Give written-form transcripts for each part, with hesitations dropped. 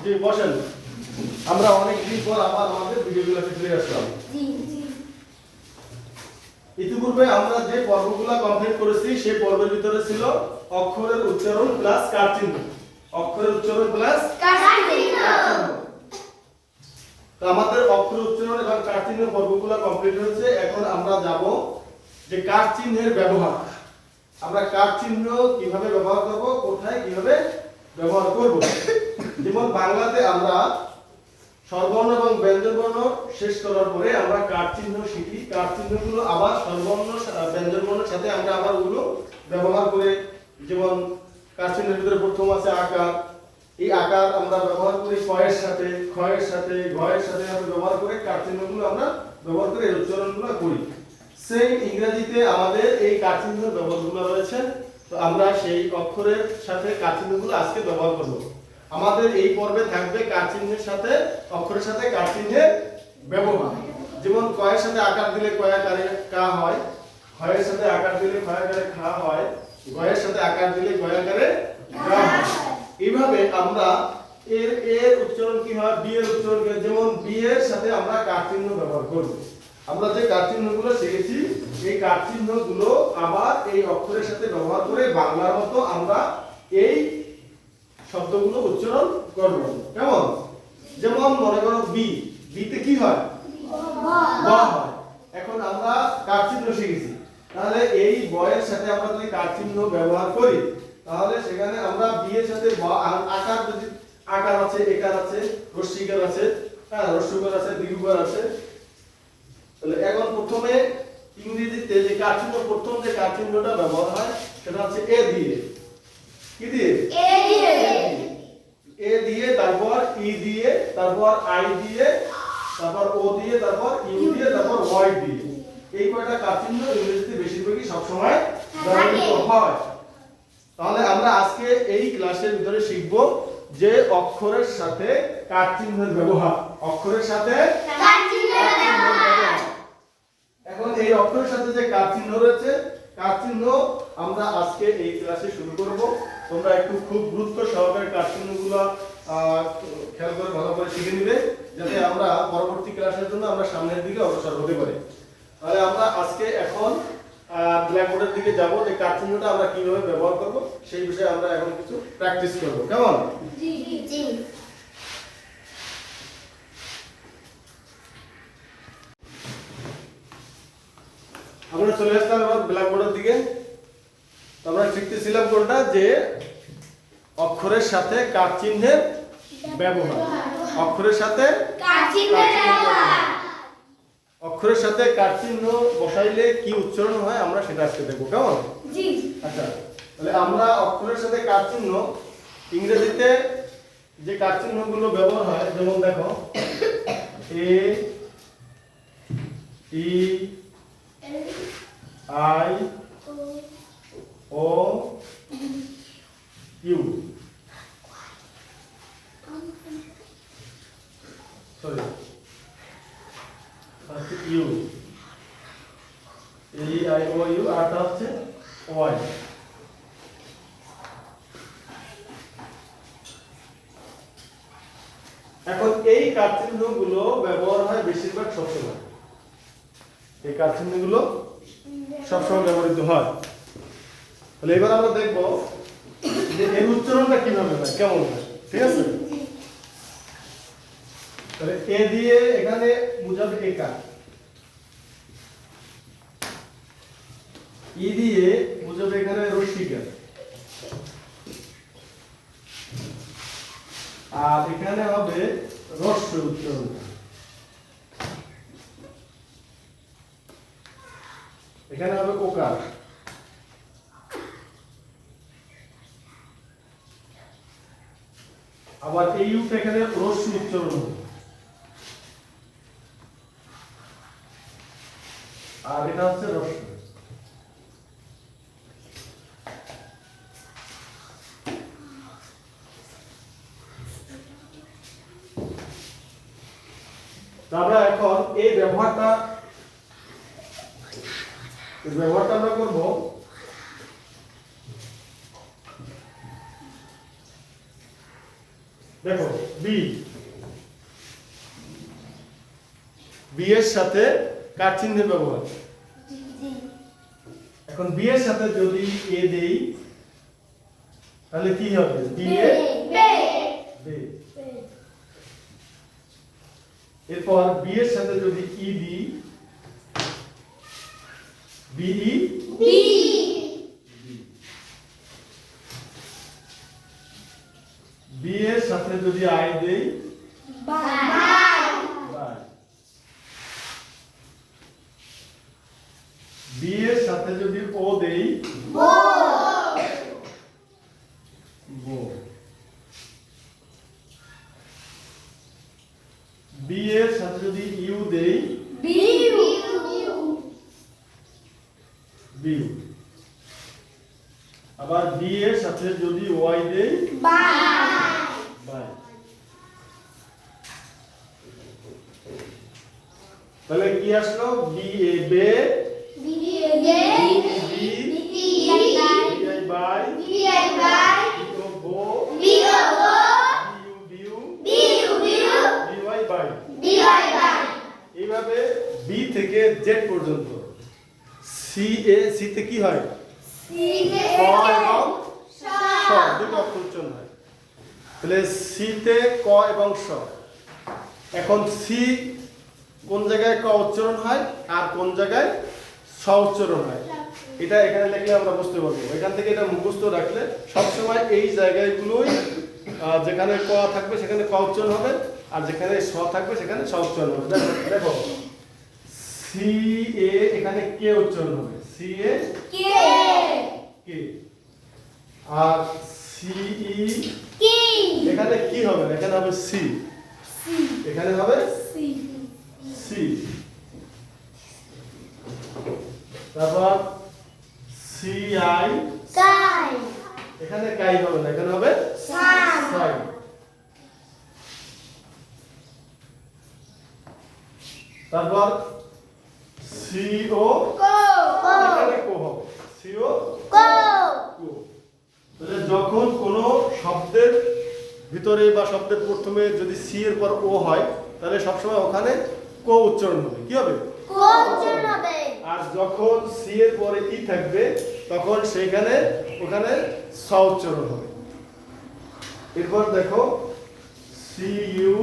জি বসেন। আমরা অনেক দিন পর আবার আমাদের ভিডিওগুলোতে ফিরে আসলাম। ইতিপূর্বে আমরা যে পর্বগুলো কমপ্লিট করেছি সেই পর্বের ভিতরে ছিল অক্ষরের উচ্চারণ প্লাস কার চিহ্ন। অক্ষরের উচ্চারণ প্লাস কার চিহ্ন। তো আমাদের অক্ষর উচ্চারণ এবং কার চিহ্ন পর্বগুলো কমপ্লিট হয়েছে। এখন আমরা যাব যে কার চিহ্নের ব্যবহার। আমরা কার চিহ্ন কিভাবে ব্যবহার করব, কোথায় কিভাবে ব্যবহার করব। যেমন বাংলাতে আমরা স্বরবর্ণ এবং ব্যঞ্জনবর্ণ শেষ করার পরে আমরা কার চিহ্ন শিখি। কার চিহ্নগুলো আবার স্বরবর্ণ ব্যঞ্জনবর্ণের সাথে আমরা আবার ওগুলো ব্যবহার করে, যেমন কার চিহ্নের ভিতরে প্রথম আছে আকার। এই আকার আমরা ব্যবহার করি কয়ের সাথে, ক্ষয়ের সাথে, গয়ের সাথে আমরা ব্যবহার করে কার চিহ্নগুলো আমরা ব্যবহার করে এই উচ্চারণগুলো করি। সেই ইংরেজিতে আমাদের এই কার চিহ্ন ব্যবহারগুলো রয়েছে। তো আমরা সেই অক্ষরের সাথে কার চিহ্নগুলো আজকে ব্যবহার করব। আমাদের এই পর্বে থাকবে কার চিহ্নের সাথে অক্ষরের সাথে কার চিহ্নের ব্যবহার। যেমন কয়ের সাথে আকার দিলে কয়াকারে কা হয়, ক্ষয়ের সাথে আকার দিলে ক্ষয়াকারে খা হয়, গয়ের সাথে আকার দিলে গয়াকারে গা হয়। এইভাবে আমরা এর উচ্চারণ কি হয়, বি এর উচ্চারণ কি হয়। যেমন বি এর সাথে আমরা কার চিহ্ন ব্যবহার করব। আমরা যে কার চিহ্নগুলো শিখেছি এই কার চিহ্নগুলো আবার এই অক্ষরের সাথে ব্যবহার করে বাংলার মতো আমরা এই শব্দগুলো উচ্চারণ করব। কেমন? যেমন মনে করো বি, বিতে কি হয়, ব হয়। এখন আমরা কার চিহ্ন শিখেছি, তাহলে এই বয়ের সাথে আমরা যদি কার চিহ্ন ব্যবহার করি তাহলে সেখানে আমরা বি এর সাথে আকার, যদি আকার আছে, একার আছে, রস্যিকার আছে, হ্যাঁ রস্যকার আছে, দীর্ঘকার আছে। তাহলে এখন প্রথমে ইংরেজিতে যে কার চিহ্ন, প্রথম যে কার চিহ্নটা ব্যবহার হয় সেটা হচ্ছে এ দিয়ে। কি দিয়ে? এ দিয়ে। এ দিয়ে, তারপর ই দিয়ে, তারপর আই দিয়ে, তারপর ও দিয়ে, তারপর ইউ দিয়ে, তারপর ওয়াই দিয়ে। এই কয়টা কার চিহ্ন ইংরেজিতে বেশিরভাগই সব সময় ব্যবহৃত হয়। তাহলে আমরা আজকে এই ক্লাসের ভিতরে শিখব যে অক্ষরের সাথে কার চিহ্নের ব্যবহার। অক্ষরের সাথে কার চিহ্নের ব্যবহার। এখন এই অক্ষরের সাথে যে কার চিহ্ন রয়েছে, কার চিহ্ন আমরা আজকে এই ক্লাসে শুরু করব। তোমরা একটু খুব গুরুত্ব সহকারে কার চিহ্নগুলো খেয়াল করে ভালো করে শিখে নিবে, যাতে আমরা পরবর্তী ক্লাসের জন্য আমরা সামনের দিকে অগ্রসর হতে পারি। তাহলে আমরা আজকে এখন ব্ল্যাকবোর্ডের দিকে যাব, যে কার চিহ্নটা আমরা কিভাবে ব্যবহার করব সেই বিষয়ে আমরা এখন কিছু প্র্যাকটিস করব। কেমন? জি জি। আমরা চলে আসলাম এবার ব্ল্যাকবোর্ডের দিকে। আমরা শিখতেছিলাম কোনটা, যে অক্ষরের সাথে কার চিহ্নের ব্যবহার। অক্ষরের সাথে কার চিহ্নের ব্যবহার। অক্ষরের সাথে কার চিহ্ন বসাইলে কি উচ্চারণ হয় আমরা সেটা আজকে দেখব। কেমন? জি। আচ্ছা, তাহলে আমরা অক্ষরের সাথে কার চিহ্ন ইংরেজিতে যে কার চিহ্নগুলো ব্যবহার হয়, যেমন দেখো A, E, I, O, U. Sorry, U, E, I, O, U, আরটা হচ্ছে ওয়াই। এখন এই কার চিহ্নগুলো ব্যবহার হয় বেশিরভাগ সবসময়। এই কার চিহ্নগুলো সবসময় ব্যবহৃত হয়। তাহলে এবার আমরা দেখব যে এর উচ্চারণটা কিভাবে হয়, কেমন হয়। ঠিক আছে? তাহলে এ দিয়ে এখানে বুঝাবে একা, ই দিয়ে বুঝাবে এখানে রস্যিকা, আর এখানে হবে রস্য উচ্চারণ। এখানে হবে ওকার। আবার এই ইউটা এখানে রস্য উচ্চারণ হবে। আর এটা হচ্ছে রস্য। আমরা এখন এই ব্যবহারটা আমরা করব দেখো বি, বি এর সাথে কার চিহ্নের ব্যবহার। এখন বি এর সাথে যদি এ দেই তাহলে কি হবে? বি এ বে। এরপর বি এর সাথে যদি ই দিই, বি ই বি। বি এর সাথে যদি আই দেই, বাই। বাই। বি এর সাথে যদি ও দেই, বো। বো। বি এর সাথে যদি ইউ দেই, বিউ। বিউ। আবার বি এর সাথে যদি ওয়াই দেই, বাই। বাই। তাহলে কি আসলো? বি এ বে, বি গে। বি বি আই বাই। বি আই বাই, বি আই বাই। বি ও বো, বি ও গো। বি ইউ বিউ, বিউ বিউ। বি ওয়াই বাই। বি আই বাই। এইভাবে বি থেকে জেড পর্যন্ত সি এ, সি তে কি হয়? সি গে। ক এবং স। স দুটো অক্ষর উচ্চারণ হয়। তাহলে সি তে ক এবং স। এখন সি কোন জায়গায় ক উচ্চারণ হয় আর কোন জায়গায় স উচ্চারণ হয়, এটা এখানে লিখলে আমরা বুঝতে পারবো। এখান থেকে এটা মুখস্থ রাখলে সবসময় এই জায়গাগুলোই যেখানে ক থাকবে সেখানে ক উচ্চারণ হবে, আর যেখানে স থাকবে সেখানে স উচ্চারণ হবে। দেখো সি এ এখানে কে উচ্চারণ হবে, C A K. K. R C E কি। এখানে কি হবে? এখানে হবে সি, সি। এখানে হবে সি। সি। তারপর সি আই, কাই। এখানে কাই হবে না, এখানে হবে সাই। সাই। তারপর সি ও, কো। এখানে কো হবে, সি ও কো। কো। তাহলে যখন কোনো শব্দের ভিতরে বা শব্দের প্রথমে যদি সি এর পর ও হয় তাহলে সবসময় ওখানে কো উচ্চারণ হবে। কি হবে? কো উচ্চারণ হবে। আর যখন সি এর পরে ই থাকবে তখন সেখানে ওখানে স উচ্চারণ হবে। এরপর দেখো C U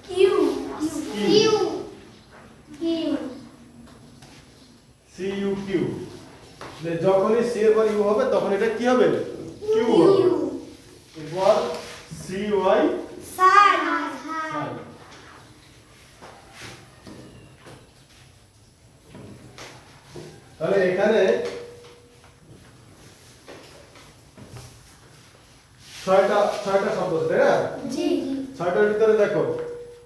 Q. Q. Q. C U Q. যখনই সি এর পর ইউ হবে তখন এটা কি হবে? কিউ হবে। কিউ। এরপর সি ওয়াই সাই। সাই। তাহলে এখানে ছয়টা শব্দ আছে, তাই না? জি। ছয়টার ভিতরে দেখো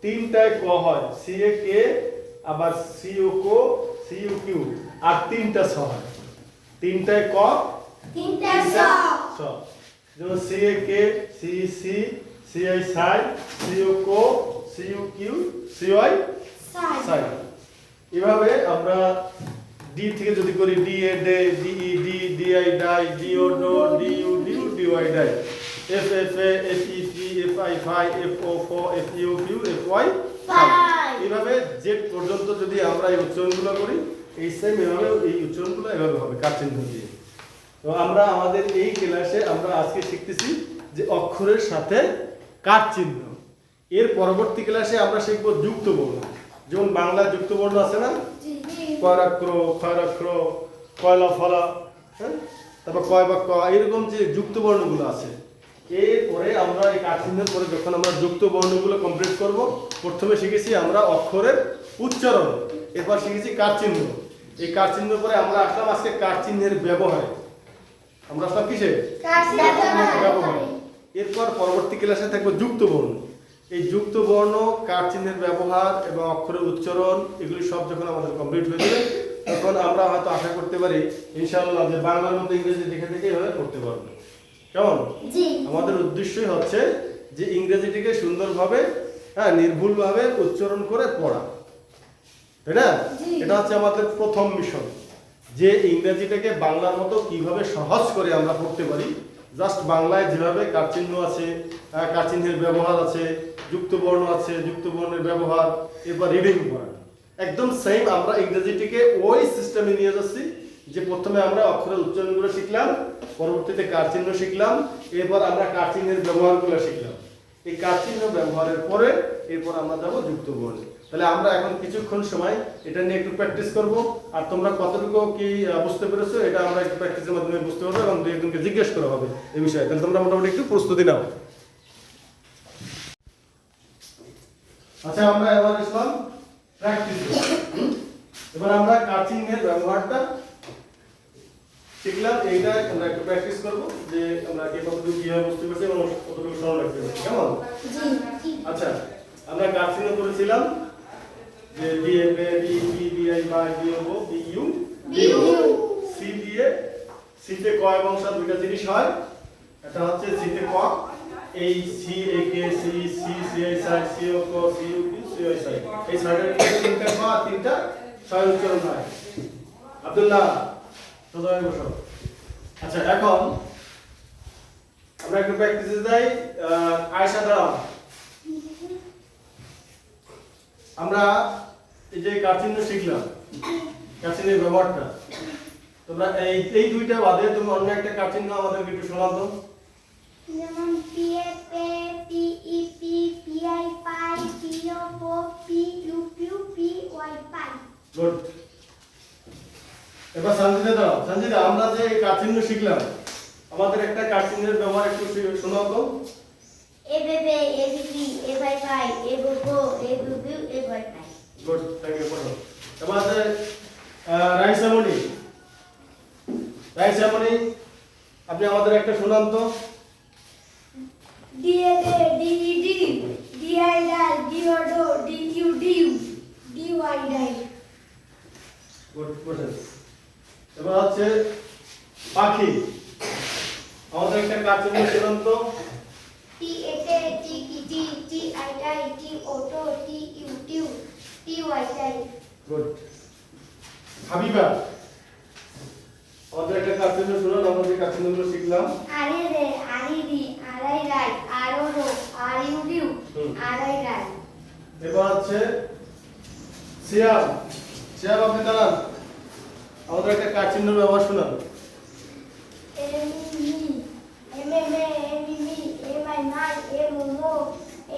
তিনটায় ক হয়, সি এ কে, আবার সি ও কো, সি ইউ কিউ, আর তিনটা স হয়। তিনটায় ক, তিনটা স। স। যেমন C A K, C C, C I সাই, সি ও কো, C U Q, C Y সাই। সাই। এভাবে আমরা ডি থেকে যদি করি ডি এ ডে, ডি ই ডি, ডি আই ডাই, ডি ও ডো, ডি ইউ ডিউ, ডি ওয়াই ডাই, F F A, F E পি, F I phi, F O ফো, F U Q, F Y ফাই। এইভাবে জেড পর্যন্ত যদি আমরা এই উচ্চারণগুলো করি, এই সেম এভাবে এই উচ্চারণগুলো এভাবে হবে কার চিহ্ন দিয়ে। তো আমরা আমাদের এই ক্লাসে আমরা আজকে শিখতেছি যে অক্ষরের সাথে কার চিহ্ন। এর পরবর্তী ক্লাসে আমরা শিখব যুক্ত বর্ণ। যেমন বাংলা যুক্ত বর্ণ আছে না, জি। কয়রাক্র, খয়রাক্র, কয়লা ফলা, হ্যাঁ, তারপর কয় বা ক, এরকম যে যুক্ত বর্ণগুলো আছে। এরপরে আমরা এই কার চিহ্নের পরে যখন আমরা যুক্ত বর্ণগুলো কমপ্লিট করব, প্রথমে শিখেছি আমরা অক্ষরের উচ্চারণ, এরপর শিখেছি কার চিহ্ন। এই কার চিহ্নের পরে আমরা আসলাম আজকে কার চিহ্নের ব্যবহার। আমরা সব কিসে কার চিহ্নের ব্যবহার। এরপর পরবর্তী ক্লাসে থাকবে যুক্ত বর্ণ। এই যুক্ত বর্ণ, কার চিহ্নের ব্যবহার এবং অক্ষরের উচ্চারণ, এগুলি সব যখন আমাদের কমপ্লিট হয়ে যাবে তখন আমরা হয়তো আশা করতে পারি ইনশাআল্লাহ যে বাংলার মধ্যে ইংরেজি দেখে দেখে এভাবে পড়তে পারবো। কেমন? জি। আমাদের উদ্দেশ্যই হচ্ছে যে ইংরেজিটিকে সুন্দরভাবে, নির্ভুলভাবে উচ্চারণ করে পড়া, তাই না? জি। এটা হচ্ছে আমাদের প্রথম মিশন, যে ইংরেজিটাকে বাংলার মতো কিভাবে সহজ করে আমরা পড়তে পারি জাস্ট বাংলায় যেভাবে কার চিহ্ন আছে, কার চিহ্নের ব্যবহার আছে, যুক্ত বর্ণ আছে, যুক্ত বর্ণের ব্যবহার, এরপর রিডিং পড়া, একদম সেম আমরা ইংরেজিটিকে ওই সিস্টেমে নিয়ে যাচ্ছি যে প্রথমে আমরা অক্ষরের উচ্চারণগুলো শিখলাম, পরবর্তীতে কার চিহ্ন শিখলাম, এরপর আমরা কার চিহ্নের ব্যবহারগুলো শিখলাম। এই কার চিহ্ন ব্যবহারের পরে এরপর আমরা যাব যুক্ত বর্ণে। তাহলে আমরা এখন কিছুক্ষণ সময় এটা নিয়ে একটু প্র্যাকটিস করব, আর তোমরা কতটুকু কি বুঝতে পেরেছো এটা আমরা একটু প্র্যাকটিসের মাধ্যমে বুঝতে পারবো এবং দুই একজনকে জিজ্ঞেস করা হবে এই বিষয়ে। তাহলে তোমরা মোটামুটি একটু প্রস্তুতি নাও। আচ্ছা, আমরা এবার আসলাম প্র্যাকটিস। এবার আমরা কার চিহ্নের ব্যবহারটা শিখলাম, এইটা আমরা একটু প্র্যাকটিস করব যে আমরা কে কতটুকু কিভাবে বুঝতে পারছি এবং কতটুকু স্মরণ রাখতে পারছি। কেমন? আচ্ছা, আমরা কার চিহ্ন করেছিলাম যে D F A D P B I বাই D O B U C দিয়ে, সিতে ক এবং স দুইটা জিনিস হয়। এটা হচ্ছে সিতে ক, এই C A K C C C I সাই সি ও ক C U Q C I সাই, এই ছয়টা তিনটা ক আর তিনটা ছয় উচ্চারণ হয়। আব্দুল্লাহ তোমরা বসো। আচ্ছা, এখন আমরা একটু প্র্যাকটিসে যাই। আয়েশা দাঁড়াও। আমরা এই যে কার চিহ্ন শিখলাম, কার চিহ্নের ব্যবহারটা, তোমরা এই দুইটা বাদে তুমি অন্য একটা কার চিহ্ন আমাদেরকে একটু শোনাও তো। যেমন পি এ পে, পি ই পি, পি আই পাই, পি ও পো, পি ইউ পিউ, পি ওয়াই পাই। গুড। এবার সঞ্জিতা দাও। সঞ্জিতা, আমরা যে এই কার চিহ্ন শিখলাম, আমাদের একটা কার চিহ্নের ব্যবহার একটু শোনাও তো। এ বেবে, এ বিবি, এ বাই বাই, এ বুবু, এ বুবু, এ বাই বাই। Good, thank you. পড়ো। আমাদের রাইসামণি, রাইসামণি আপনি আমাদের একটা শোনান তো। ডি এ ডে, ডি ই ডি, ডি আই ডাই, ডি ও ডো, ডি ইউ ডিউ, ডি ওয়াই ডাই। Good question. এবার হচ্ছে পাখি, আমাদের একটা কার চিহ্ন শোনান তো। টি এ টে, টি ই টি, টি আই ডাই, টি ও টো, টি ইউ টিউ, টি ওয়াই ডাই। গুড। হাবিবা, আমাদের একটা কার চিহ্ন শোনান, আমরা যে কার চিহ্নগুলো শিখলাম। আরে রে, আরি রি, আরাই রাই, আরো রো, আর ইউ ডিউ, আরাই রাই। এবার হচ্ছে সিয়াম, সিয়াম আপনি দাঁড়ান, আমাদের একটা কার চিহ্ন ব্যবহার শোনান। এমি, এমে মে, এমি মি, এমাই মাই, এমু মো,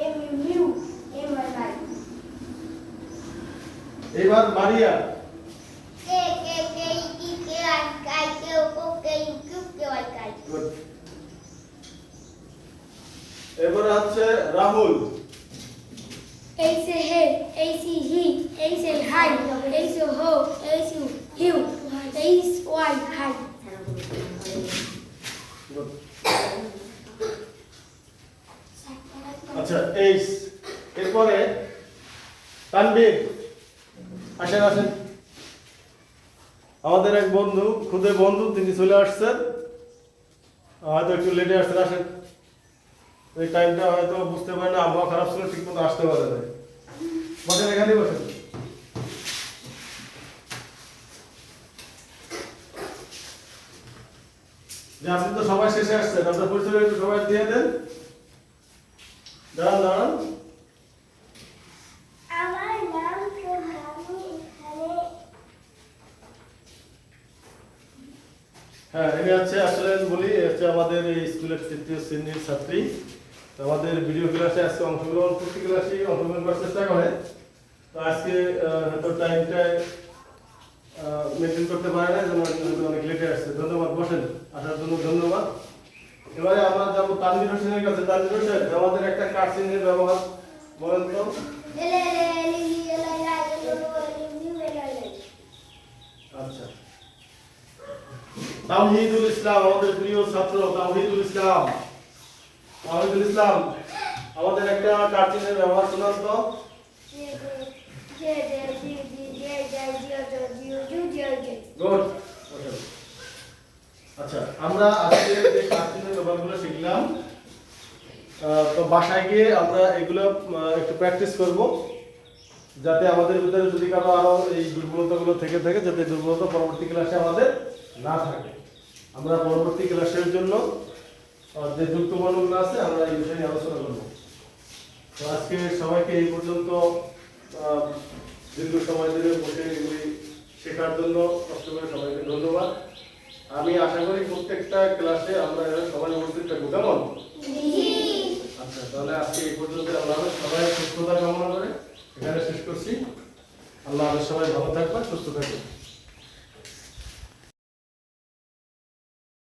এমি মিউ, এমাই মাই। এবার মারিয়া, কে কে কে ই কি কে আই কাই কে ও কো কে ইউ কিউ কে ওয়াই কাই। গুড। এবার হচ্ছে রাহুল, এই সে হে, এই সি হি, এই সে হাই, এই সে হো, এই সে হিউ, এই ওয়াই হাই। গুড। আচ্ছা, এইস। এরপরে তানবীর, আসেন আসেন। আমাদের এক বন্ধু, খুদে বন্ধু, তিনি চলে আসছেন, হয়তো একটু লেটে আসছেন। আসেন, এই টাইমটা হয়তো বুঝতে পারে না, আবহাওয়া খারাপ ছিল, ঠিক মতো আসতে পারে না। বসেন, এখানে বসেন। যে আপনি তো সবাই শেষে আসছেন, আপনার পরিচয় একটু সবাই দিয়ে দেন। দাঁড়ান দাঁড়ান। আমার নাম সোহানি, এখানে হ্যাঁ, এনে আছে আসলে বলি, হচ্ছে আমাদের এই স্কুলের তৃতীয় শ্রেণীর ছাত্রী। তো আমাদের ভিডিও ক্লাসে আজকে অংশগ্রহণ, প্রতি ক্লাসে অংশগ্রহণ করার চেষ্টা করে। তো আজকে হয়তো টাইমটায় মেনটেন করতে পারে না, যেন অনেক লেটে আসছে। ধন্যবাদ, বসেন, আসার জন্য ধন্যবাদ। এবারে আমরা যাবো তানভীর হোসেনের কাছে। তানভীর হোসেন, আমাদের একটা কার চিহ্নের ব্যবহার বলেন তো। এলে এলে এলি লি এলাই লাই এলো এলি মিউ এলাই লাই। আচ্ছা, তাওহীদুল ইসলাম, আমাদের প্রিয় ছাত্র তাওহীদুল ইসলাম। তাওহীদুল ইসলাম, আমাদের একটা কার চিহ্নের ব্যবহার শোনান তো। জে জে জি জি জে জে জিও জো জিও জু জিও জে। গুড। আচ্ছা, আমরা আজকে যে কার চিহ্নের ব্যবহারগুলো শিখলাম, তো বাসায় গিয়ে আমরা এগুলো একটু প্র্যাকটিস করব, যাতে আমাদের ভিতরে যদি কারো আরো এই দুর্বলতাগুলো থেকে থাকে, যাতে দুর্বলতা পরবর্তী ক্লাসে আমাদের না থাকে। আমরা পরবর্তী ক্লাসের জন্য যে যুক্তবর্ণগুলো আছে আমরা এই বিষয়ে নিয়ে আলোচনা করব। তো আজকে সবাইকে এই পর্যন্ত দীর্ঘ সময় ধরে বসে এগুলি শেখার জন্য কষ্ট করে সবাইকে ধন্যবাদ। আমি আশা করি প্রত্যেকটা ক্লাসে আমরা এরা সবাই উপস্থিত থাকবো, কেমন? আচ্ছা, তাহলে আজকে এই পর্যন্ত আল্লাহ হাফেজ। সবাই সুস্থতা কামনা করে এখানে শেষ করছি। আল্লাহ হাফেজ, সবাই ভালো থাকবেন, সুস্থ থাকবেন।